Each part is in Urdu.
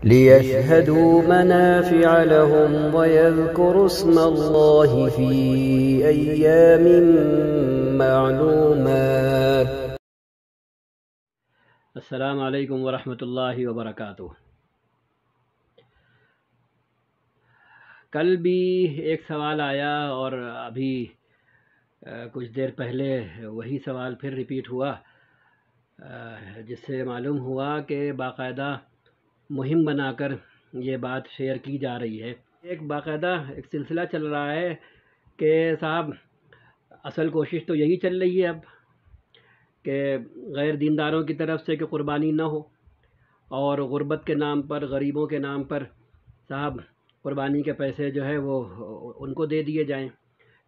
ليشهدوا منافع لهم ويذكروا اسم الله في أيام معلومات۔ السلام علیکم ورحمۃ اللہ وبرکاتہ۔ کل بھی ایک سوال آیا اور ابھی کچھ دیر پہلے وہی سوال پھر ریپیٹ ہوا، جس سے معلوم ہوا کہ باقاعدہ مہم بنا کر یہ بات شیئر کی جا رہی ہے۔ باقاعدہ ایک سلسلہ چل رہا ہے کہ صاحب اصل کوشش تو یہی چل رہی ہے اب کہ غیر دینداروں کی طرف سے کہ قربانی نہ ہو، اور غربت کے نام پر، غریبوں کے نام پر صاحب قربانی کے پیسے جو ہے وہ ان کو دے دیے جائیں۔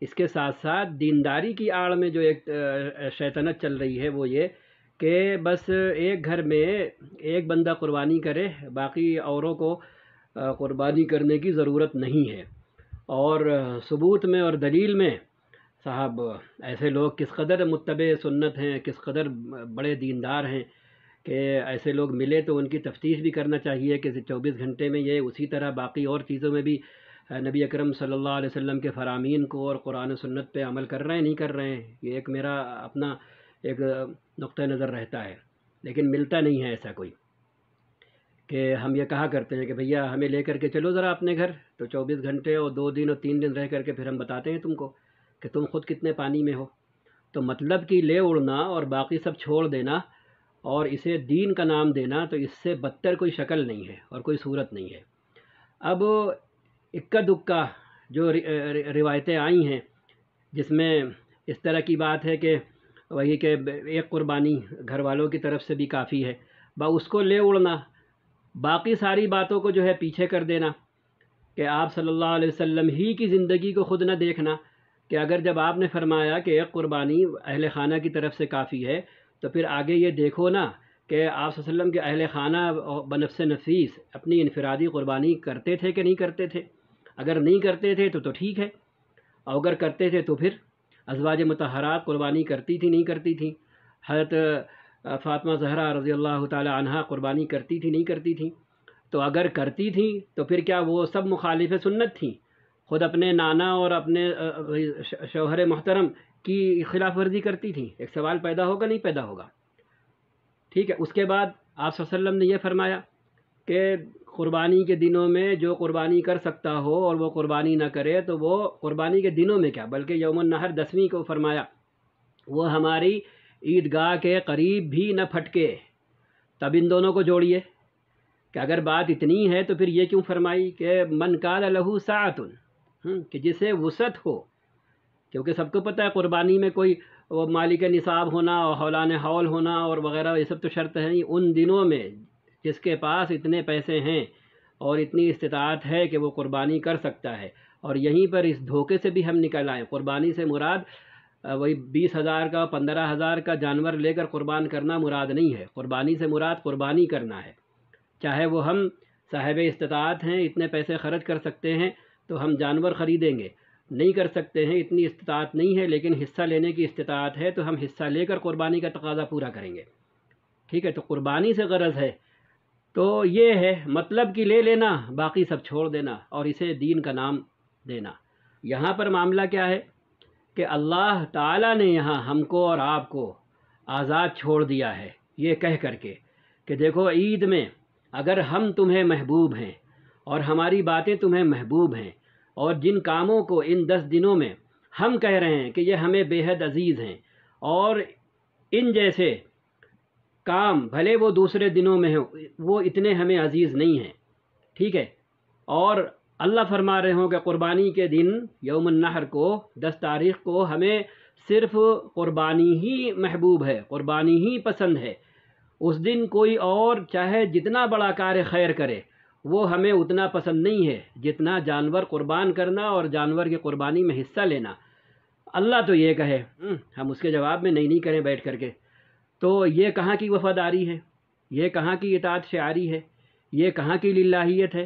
اس کے ساتھ ساتھ دینداری کی آڑ میں جو ایک شیطنت چل رہی ہے وہ یہ کہ بس ایک گھر میں ایک بندہ قربانی کرے، باقی اوروں کو قربانی کرنے کی ضرورت نہیں ہے۔ اور ثبوت میں اور دلیل میں صاحب ایسے لوگ کس قدر متبع سنت ہیں، کس قدر بڑے دیندار ہیں کہ ایسے لوگ ملے تو ان کی تفتیش بھی کرنا چاہیے کہ 24 گھنٹے میں یہ اسی طرح باقی اور چیزوں میں بھی نبی اکرم صلی اللہ علیہ وسلم کے فرامین کو اور قرآن و سنت پہ عمل کر رہے ہیں نہیں کر رہے ہیں۔ یہ ایک میرا اپنا ایک نقطہ نظر رہتا ہے، لیکن ملتا نہیں ہے ایسا کوئی کہ ہم یہ کہا کرتے ہیں کہ بھیا ہمیں لے کر کے چلو ذرا اپنے گھر، تو 24 گھنٹے اور 2 دن اور 3 دن رہ کر کے پھر ہم بتاتے ہیں تم کو کہ تم خود کتنے پانی میں ہو۔ تو مطلب کہ لے اڑنا اور باقی سب چھوڑ دینا اور اسے دین کا نام دینا، تو اس سے بدتر کوئی شکل نہیں ہے اور کوئی صورت نہیں ہے۔ اب اکا دکا جو روایتیں آئی ہیں جس میں اس طرح کی بات ہے کہ وہی کہ ایک قربانی گھر والوں کی طرف سے بھی کافی ہے، اس کو لے اڑنا، باقی ساری باتوں کو جو ہے پیچھے کر دینا کہ آپ صلی اللہ علیہ وسلم ہی کی زندگی کو خود نہ دیکھنا کہ اگر جب آپ نے فرمایا کہ ایک قربانی اہل خانہ کی طرف سے کافی ہے تو پھر آگے یہ دیکھو نا کہ آپ صلی اللہ علیہ وسلم کے اہل خانہ بنفس نفیس اپنی انفرادی قربانی کرتے تھے کہ نہیں کرتے تھے۔ اگر نہیں کرتے تھے تو ٹھیک ہے، اور اگر کرتے تھے تو پھر ازواج مطہرات قربانی کرتی تھی نہیں کرتی تھیں؟ حضرت فاطمہ زہرا رضی اللہ تعالی عنہا قربانی کرتی تھی نہیں کرتی تھیں؟ تو اگر کرتی تھیں تو پھر کیا وہ سب مخالف سنت تھیں؟ خود اپنے نانا اور اپنے شوہر محترم کی خلاف ورزی کرتی تھیں؟ ایک سوال پیدا ہوگا نہیں پیدا ہوگا؟ ٹھیک ہے۔ اس کے بعد آپ صلی اللہ علیہ وسلم نے یہ فرمایا کہ قربانی کے دنوں میں جو قربانی کر سکتا ہو اور وہ قربانی نہ کرے تو وہ قربانی کے دنوں میں کیا بلکہ یوم النحر 10ویں کو فرمایا وہ ہماری عیدگاہ کے قریب بھی نہ پھٹکے۔ تب ان دونوں کو جوڑیے کہ اگر بات اتنی ہے تو پھر یہ کیوں فرمائی کہ من کان لہ سعۃ، کہ جسے وسعت ہو، کیونکہ سب کو پتہ ہے قربانی میں کوئی وہ مالک نصاب ہونا اور حولان حول ہونا اور وغیرہ یہ سب تو شرط ہے نہیں۔ ان دنوں میں جس کے پاس اتنے پیسے ہیں اور اتنی استطاعت ہے کہ وہ قربانی کر سکتا ہے، اور یہیں پر اس دھوکے سے بھی ہم نکل آئیں۔ قربانی سے مراد وہی 20,000 کا 15,000 کا جانور لے کر قربان کرنا مراد نہیں ہے۔ قربانی سے مراد قربانی کرنا ہے، چاہے وہ ہم صاحب استطاعت ہیں، اتنے پیسے خرچ کر سکتے ہیں تو ہم جانور خریدیں گے، نہیں کر سکتے ہیں، اتنی استطاعت نہیں ہے لیکن حصہ لینے کی استطاعت ہے تو ہم حصہ لے کر قربانی کا تقاضا پورا کریں گے۔ ٹھیک ہے، تو قربانی سے غرض ہے تو یہ ہے مطلب کہ لے لینا، باقی سب چھوڑ دینا اور اسے دین کا نام دینا۔ یہاں پر معاملہ کیا ہے کہ اللہ تعالیٰ نے یہاں ہم کو اور آپ کو آزاد چھوڑ دیا ہے یہ کہہ کر کے کہ دیکھو عید میں اگر ہم تمہیں محبوب ہیں اور ہماری باتیں تمہیں محبوب ہیں، اور جن کاموں کو ان 10 دنوں میں ہم کہہ رہے ہیں کہ یہ ہمیں بے حد عزیز ہیں، اور ان جیسے کام بھلے وہ دوسرے دنوں میں ہوں وہ اتنے ہمیں عزیز نہیں ہیں، ٹھیک ہے، اور اللہ فرما رہے ہوں کہ قربانی کے دن یوم النحر کو 10 تاریخ کو ہمیں صرف قربانی ہی محبوب ہے، قربانی ہی پسند ہے۔ اس دن کوئی اور چاہے جتنا بڑا کار خیر کرے وہ ہمیں اتنا پسند نہیں ہے جتنا جانور قربان کرنا اور جانور کی قربانی میں حصہ لینا۔ اللہ تو یہ کہے ہم اس کے جواب میں نہیں کریں بیٹھ کر کے، تو یہ کہاں کی وفاداری ہے، یہ کہاں کی اطاعت شعاری ہے، یہ کہاں کی للہیت ہے؟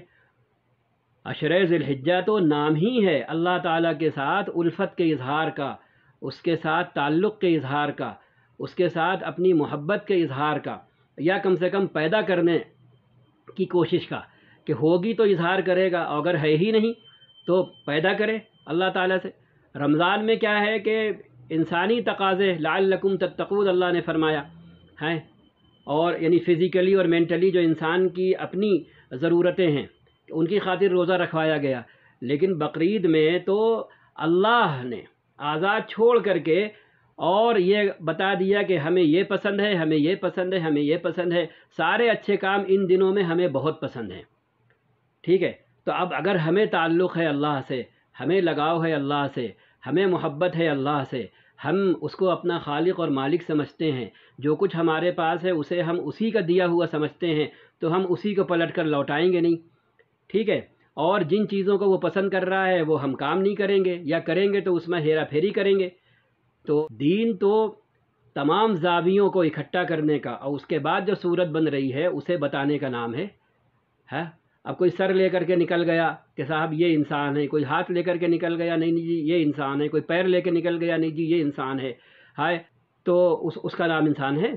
عشرہ ذی الحجہ تو نام ہی ہے اللہ تعالیٰ کے ساتھ الفت کے اظہار کا، اس کے ساتھ تعلق کے اظہار کا، اس کے ساتھ اپنی محبت کے اظہار کا، یا کم سے کم پیدا کرنے کی کوشش کا کہ ہوگی تو اظہار کرے گا، اور اگر ہے ہی نہیں تو پیدا کرے اللہ تعالیٰ سے۔ رمضان میں کیا ہے کہ انسانی تقاضے لعلکم تتقون اللہ نے فرمایا ہیں، اور یعنی فزیکلی اور مینٹلی جو انسان کی اپنی ضرورتیں ہیں ان کی خاطر روزہ رکھوایا گیا۔ لیکن بقرعید میں تو اللہ نے آزاد چھوڑ کر کے اور یہ بتا دیا کہ ہمیں یہ پسند ہے، ہمیں یہ پسند ہے، ہمیں یہ پسند ہے، سارے اچھے کام ان دنوں میں ہمیں بہت پسند ہیں، ٹھیک ہے۔ تو اب اگر ہمیں تعلق ہے اللہ سے، ہمیں لگاؤ ہے اللہ سے، ہمیں محبت ہے اللہ سے، ہم اس کو اپنا خالق اور مالک سمجھتے ہیں، جو کچھ ہمارے پاس ہے اسے ہم اسی کا دیا ہوا سمجھتے ہیں، تو ہم اسی کو پلٹ کر لوٹائیں گے نہیں، ٹھیک ہے۔ اور جن چیزوں کو وہ پسند کر رہا ہے وہ ہم کام نہیں کریں گے، یا کریں گے تو اس میں ہیرا پھیری کریں گے۔ تو دین تو تمام زاویوں کو اکٹھا کرنے کا، اور اس کے بعد جو صورت بن رہی ہے اسے بتانے کا نام ہے۔ اب کوئی سر لے کر کے نکل گیا کہ صاحب یہ انسان ہے، کوئی ہاتھ لے کر کے نکل گیا نہیں جی یہ انسان ہے، کوئی پیر لے کے نکل گیا نہیں جی یہ انسان ہے، تو اس کا نام انسان ہے؟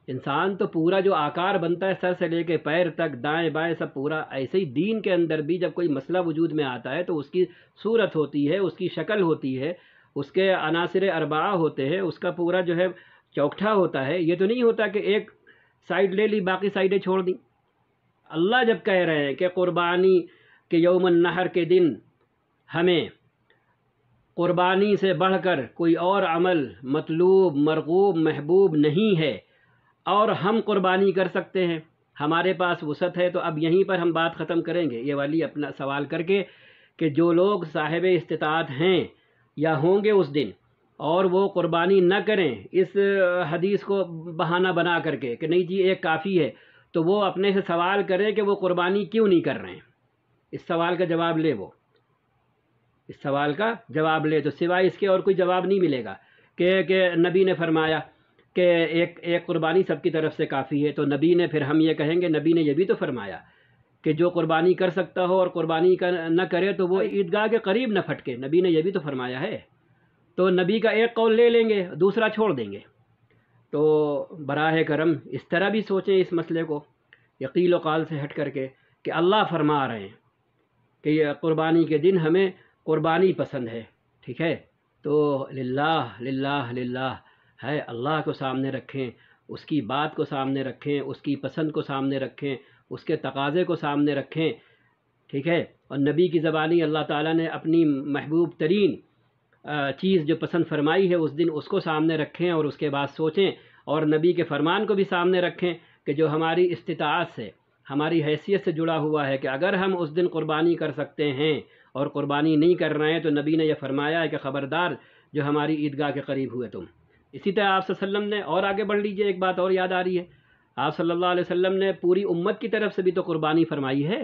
انسان تو پورا جو آکار بنتا ہے سر سے لے کے پیر تک، دائیں بائیں سب پورا، ایسے ہی دین کے اندر بھی جب کوئی مسئلہ وجود میں آتا ہے تو اس کی صورت ہوتی ہے، اس کی شکل ہوتی ہے، اس کے عناصر اربعہ ہوتے ہیں، اس کا پورا جو ہے چوکٹھا ہوتا ہے۔ یہ تو نہیں ہوتا کہ ایک سائڈ لے لی باقی سائڈیں چھوڑ دیں۔ اللہ جب کہہ رہے ہیں کہ قربانی کے یوم النحر کے دن ہمیں قربانی سے بڑھ کر کوئی اور عمل مطلوب مرغوب محبوب نہیں ہے، اور ہم قربانی کر سکتے ہیں، ہمارے پاس وسعت ہے، تو اب یہیں پر ہم بات ختم کریں گے یہ والی اپنا سوال کر کے کہ جو لوگ صاحب استطاعت ہیں یا ہوں گے اس دن اور وہ قربانی نہ کریں اس حدیث کو بہانہ بنا کر کے کہ نہیں جی ایک کافی ہے، تو وہ اپنے سے سوال کریں کہ وہ قربانی کیوں نہیں کر رہے ہیں۔ اس سوال کا جواب لے، وہ اس سوال کا جواب لے، تو سوائے اس کے اور کوئی جواب نہیں ملے گا کہ نبی نے فرمایا کہ ایک قربانی سب کی طرف سے کافی ہے۔ تو نبی نے، پھر ہم یہ کہیں گے نبی نے یہ بھی تو فرمایا کہ جو قربانی کر سکتا ہو اور قربانی نہ کرے تو وہ عیدگاہ کے قریب نہ پھٹکے، نبی نے یہ بھی تو فرمایا ہے۔ تو نبی کا ایک قول لے لیں گے، دوسرا چھوڑ دیں گے۔ تو براہ کرم اس طرح بھی سوچیں اس مسئلے کو، قیل و قال سے ہٹ کر کے، کہ اللہ فرما رہے ہیں کہ یہ قربانی کے دن ہمیں قربانی پسند ہے، ٹھیک ہے۔ تو للہ للہ للہ ہے، اللہ کو سامنے رکھیں، اس کی بات کو سامنے رکھیں، اس کی پسند کو سامنے رکھیں، اس کے تقاضے کو سامنے رکھیں، ٹھیک ہے۔ اور نبی کی زبانی اللہ تعالیٰ نے اپنی محبوب ترین چیز جو پسند فرمائی ہے اس دن اس کو سامنے رکھیں، اور اس کے بعد سوچیں، اور نبی کے فرمان کو بھی سامنے رکھیں کہ جو ہماری استطاعت سے، ہماری حیثیت سے جڑا ہوا ہے، کہ اگر ہم اس دن قربانی کر سکتے ہیں اور قربانی نہیں کر رہے ہیں تو نبی نے یہ فرمایا ہے کہ خبردار جو ہماری عیدگاہ کے قریب ہوئے تم۔ اسی طرح آپ صلی اللہ علیہ وسلم نے، اور آگے بڑھ لیجئے، ایک بات اور یاد آ رہی ہے، آپ صلی اللہ علیہ وسلم نے پوری امت کی طرف سے بھی تو قربانی فرمائی ہے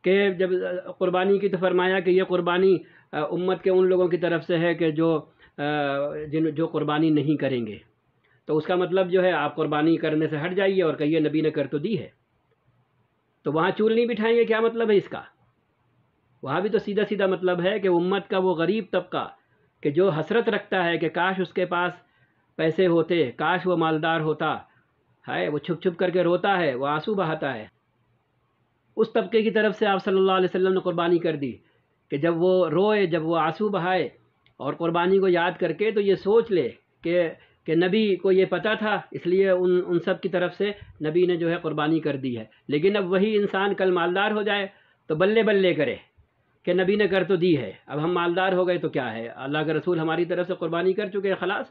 کہ جب قربانی کی تو فرمایا کہ یہ قربانی امت کے ان لوگوں کی طرف سے ہے کہ جو قربانی نہیں کریں گے۔ تو اس کا مطلب جو ہے آپ قربانی کرنے سے ہٹ جائیے اور کہیے نبی نے کر تو دی ہے۔ تو وہاں چول نہیں بٹھائیں گے، کیا مطلب ہے اس کا؟ وہاں بھی تو سیدھا سیدھا مطلب ہے کہ امت کا وہ غریب طبقہ کہ جو حسرت رکھتا ہے کہ کاش اس کے پاس پیسے ہوتے، کاش وہ مالدار ہوتا ہے، وہ چھپ چھپ کر کے روتا ہے، وہ آنسو بہاتا ہے، اس طبقے کی طرف سے آپ صلی اللہ علیہ وسلم نے قربانی کر دی کہ جب وہ روئے، جب وہ آنسو بہائے اور قربانی کو یاد کر کے تو یہ سوچ لے کہ نبی کو یہ پتہ تھا، اس لیے ان سب کی طرف سے نبی نے جو ہے قربانی کر دی ہے۔ لیکن اب وہی انسان کل مالدار ہو جائے تو بلے بلے کرے کہ نبی نے کر تو دی ہے، اب ہم مالدار ہو گئے تو کیا ہے، اللہ کے رسول ہماری طرف سے قربانی کر چکے ہیں، خلاص۔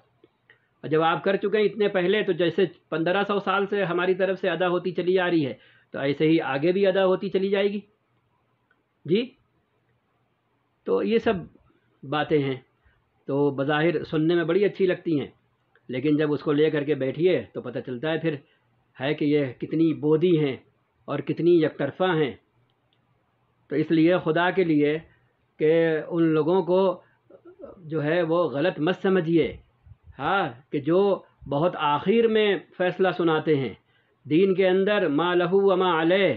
اور جب آپ کر چکے ہیں اتنے پہلے، تو جیسے 1500 سال سے ہماری طرف سے ادا ہوتی چلی آ رہی ہے تو ایسے ہی آگے بھی ادا ہوتی چلی جائے گی جی۔ تو یہ سب باتیں ہیں تو بظاہر سننے میں بڑی اچھی لگتی ہیں، لیکن جب اس کو لے کر کے بیٹھیے تو پتہ چلتا ہے پھر ہے کہ یہ کتنی بودی ہیں اور کتنی یک طرفہ ہیں۔ تو اس لیے خدا کے لیے کہ ان لوگوں کو جو ہے وہ غلط مت سمجھیے، کہ جو بہت آخر میں فیصلہ سناتے ہیں دین کے اندر، ما لہو وما علیہ،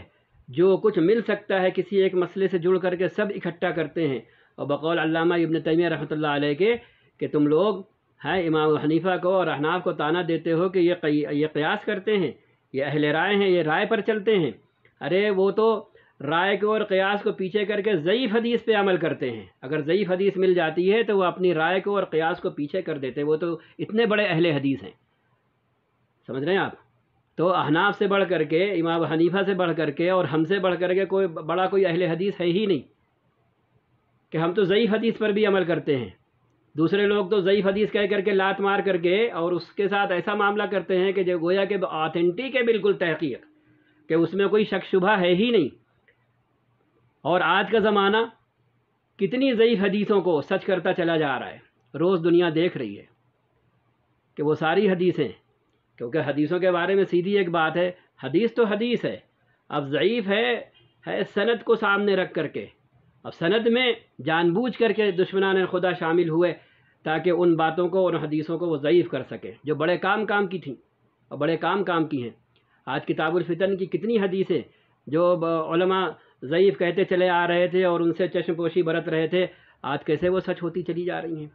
جو کچھ مل سکتا ہے کسی ایک مسئلے سے جڑ کر کے سب اکٹھا کرتے ہیں۔ اور بقول علامہ ابن تیمیہ رحمۃ اللہ علیہ کے کہ تم لوگ امام حنیفہ کو اور احناف کو طعنہ دیتے ہو کہ یہ قیاس کرتے ہیں، یہ اہل رائے ہیں، یہ رائے پر چلتے ہیں، ارے وہ تو رائے کو اور قیاس کو پیچھے کر کے ضعیف حدیث پہ عمل کرتے ہیں. اگر ضعیف حدیث مل جاتی ہے تو وہ اپنی رائے کو اور قیاس کو پیچھے کر دیتے ہیں. وہ تو اتنے بڑے اہل حدیث ہیں, سمجھ رہے ہیں آپ. تو احناف سے بڑھ کر کے, امام حنیفہ سے بڑھ کر کے اور ہم سے بڑھ کر کے کوئی اہل حدیث ہے ہی نہیں کہ ہم تو ضعیف حدیث پر بھی عمل کرتے ہیں. دوسرے لوگ تو ضعیف حدیث کہہ کر کے لات مار کر کے اور اس کے ساتھ ایسا معاملہ کرتے ہیں کہ جو گویا کہ آتھینٹک ہے بالکل تحقیق, کہ اس میں کوئی شک شبہ ہے ہی نہیں. اور آج کا زمانہ کتنی ضعیف حدیثوں کو سچ کرتا چلا جا رہا ہے. روز دنیا دیکھ رہی ہے کہ وہ ساری حدیثیں, کیونکہ حدیثوں کے بارے میں سیدھی ایک بات ہے, حدیث تو حدیث ہے, اب ضعیف ہے سند کو سامنے رکھ کر کے. اب سند میں جان بوجھ کر کے دشمنان خدا شامل ہوئے تاکہ ان باتوں کو, ان حدیثوں کو وہ ضعیف کر سکے جو بڑے کام کی تھیں اور بڑے کام کی ہیں. آج کتاب الفتن کی کتنی حدیثیں جو علماء ضعیف کہتے چلے آ رہے تھے اور ان سے چشم پوشی برت رہے تھے, آج کیسے وہ سچ ہوتی چلی جا رہی ہیں,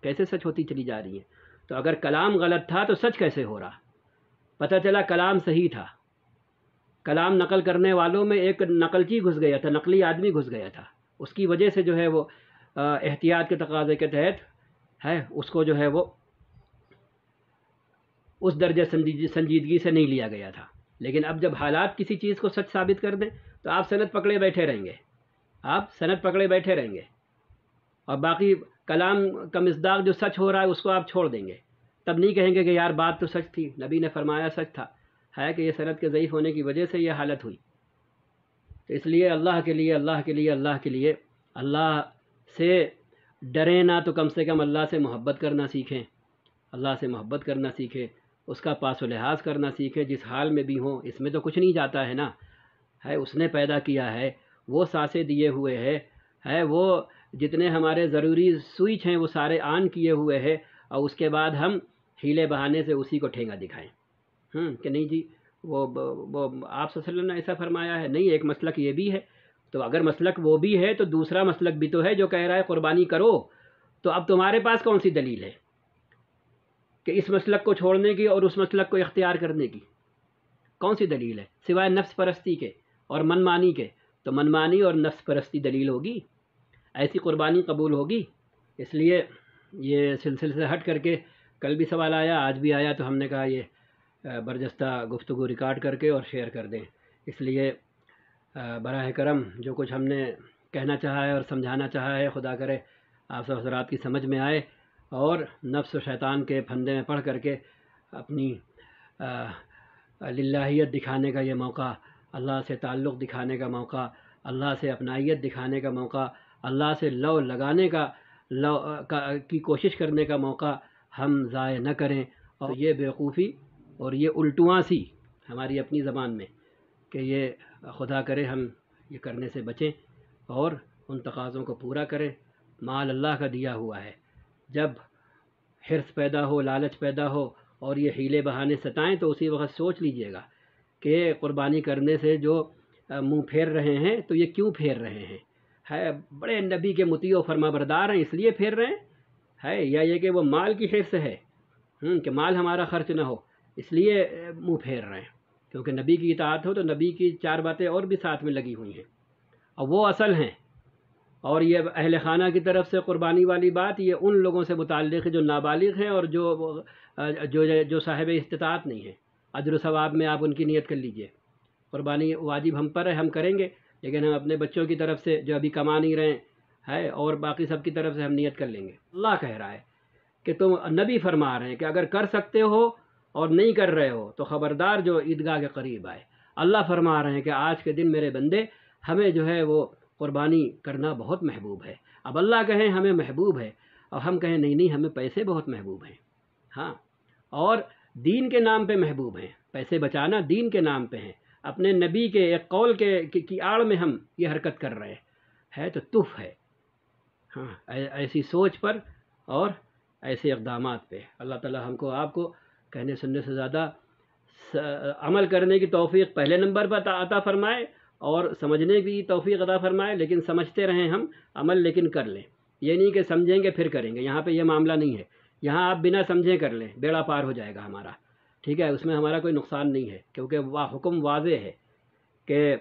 کیسے سچ ہوتی چلی جا رہی ہیں. تو اگر کلام غلط تھا تو سچ کیسے ہو رہا؟ پتہ چلا کلام صحیح تھا. کلام نقل کرنے والوں میں ایک نقلچی گھس گیا تھا, نقلی آدمی گھس گیا تھا. اس کی وجہ سے جو ہے وہ احتیاط کے تقاضے کے تحت اس کو جو ہے وہ اس درجہ سنجیدگی سے نہیں لیا گیا تھا. لیکن اب جب حالات کسی چیز کو سچ ثابت کر دیں تو آپ سند پکڑے بیٹھے رہیں گے, آپ سند پکڑے بیٹھے رہیں گے, اور باقی کلام کا مصداق جو سچ ہو رہا ہے اس کو آپ چھوڑ دیں گے. تب نہیں کہیں گے کہ یار بات تو سچ تھی, نبی نے فرمایا سچ تھا, ہے کہ یہ سند کے ضعیف ہونے کی وجہ سے یہ حالت ہوئی. تو اس لیے اللہ کے لیے اللہ سے ڈریں نہ تو کم سے کم اللہ سے محبت کرنا سیکھیں, اللہ سے محبت کرنا سیکھیں, اس کا پاس و لحاظ کرنا سیکھیں. جس حال میں بھی ہوں, اس میں تو کچھ نہیں جاتا ہے نا, اس نے پیدا کیا ہے, وہ سانسیں دیے ہوئے ہے وہ جتنے ہمارے ضروری سوئچ ہیں وہ سارے آن کیے ہوئے ہے, اور اس کے بعد ہم ہیلے بہانے سے اسی کو ٹھینگا دکھائیں کہ نہیں جی وہ آپ صلی اللہ علیہ وسلم نے ایسا فرمایا ہے. نہیں, ایک مسلک یہ بھی ہے. تو اگر مسلک وہ بھی ہے تو دوسرا مسلک بھی تو ہے جو کہہ رہا ہے قربانی کرو. تو اب تمہارے پاس کون سی دلیل ہے کہ اس مسلک کو چھوڑنے کی اور اس مسلک کو اختیار کرنے کی؟ کون سی دلیل ہے سوائے نفس پرستی کے اور من مانی کے؟ تو من مانی اور نفس پرستی دلیل ہوگی, ایسی قربانی قبول ہوگی؟ اس لیے یہ سلسلے سے ہٹ کر کے کل بھی سوال آیا, آج بھی آیا, تو ہم نے کہا یہ برجستہ گفتگو ریکارڈ کر کے اور شیئر کر دیں. اس لیے براہ کرم جو کچھ ہم نے کہنا چاہا ہے اور سمجھانا چاہا ہے, خدا کرے آپ سب حضرات کی سمجھ میں آئے اور نفس و شیطان کے پھندے میں پڑھ کر کے اپنی للہیت دکھانے کا یہ موقع, اللہ سے تعلق دکھانے کا موقع, اللہ سے اپنائیت دکھانے کا موقع, اللہ سے لو لگانے کی کوشش کرنے کا موقع ہم ضائع نہ کریں. اور یہ بیوقوفی اور یہ الٹواں سی ہماری اپنی زبان میں کہ یہ خدا کرے ہم یہ کرنے سے بچیں اور ان تقاضوں کو پورا کریں. مال اللہ کا دیا ہوا ہے, جب حرص پیدا ہو, لالچ پیدا ہو اور یہ حیلے بہانے ستائیں تو اسی وقت سوچ لیجئے گا کہ قربانی کرنے سے جو منہ پھیر رہے ہیں تو یہ کیوں پھیر رہے ہیں؟ بڑے نبی کے مطیع و فرما بردار ہیں اس لیے پھیر رہے ہیں, یا یہ کہ وہ مال کی حرص ہے کہ مال ہمارا خرچ نہ ہو اس لیے منہ پھیر رہے ہیں؟ کیونکہ نبی کی اطاعت ہو تو نبی کی 4 باتیں اور بھی ساتھ میں لگی ہوئی ہیں اور وہ اصل ہیں. اور یہ اہل خانہ کی طرف سے قربانی والی بات یہ ان لوگوں سے متعلق ہے جو نابالغ ہیں اور جو صاحب استطاعت نہیں ہیں. اجر و ثواب میں آپ ان کی نیت کر لیجئے. قربانی واجب ہم پر ہے, ہم کریں گے, لیکن ہم اپنے بچوں کی طرف سے جو ابھی کما نہیں رہے ہیں اور باقی سب کی طرف سے ہم نیت کر لیں گے. اللہ کہہ رہا ہے کہ تم, نبی فرما رہے ہیں کہ اگر کر سکتے ہو اور نہیں کر رہے ہو تو خبردار جو عیدگاہ کے قریب آئے. اللہ فرما رہے ہیں کہ آج کے دن میرے بندے ہمیں جو ہے وہ قربانی کرنا بہت محبوب ہے. اب اللہ کہیں ہمیں محبوب ہے اور ہم کہیں نہیں ہمیں پیسے بہت محبوب ہیں. ہاں, اور دین کے نام پہ محبوب ہیں, پیسے بچانا دین کے نام پہ ہیں. اپنے نبی کے ایک قول کی آڑ میں ہم یہ حرکت کر رہے ہیں تو تف ہے. ہاں, ایسی سوچ پر اور ایسے اقدامات پہ اللہ تعالی ہم کو آپ کو کہنے سننے سے زیادہ عمل کرنے کی توفیق پہلے نمبر پر عطا فرمائے اور سمجھنے کی توفیق عطا فرمائے. لیکن سمجھتے رہیں ہم, عمل لیکن کر لیں. یہ نہیں کہ سمجھیں گے پھر کریں گے, یہاں پہ یہ معاملہ نہیں ہے. یہاں آپ بنا سمجھے کر لیں, بیڑا پار ہو جائے گا ہمارا. ٹھیک ہے, اس میں ہمارا کوئی نقصان نہیں ہے کیونکہ حکم واضح ہے کہ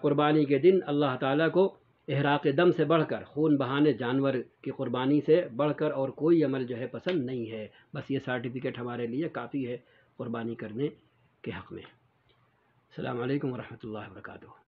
قربانی کے دن اللہ تعالیٰ کو احراق دم سے بڑھ کر، خون بہانے جانور کی قربانی سے بڑھ کر اور کوئی عمل جو ہے پسند نہیں ہے۔ بس یہ سرٹیفکیٹ ہمارے لیے کافی ہے قربانی کرنے کے حق میں۔ السلام علیکم ورحمۃ اللہ وبرکاتہ۔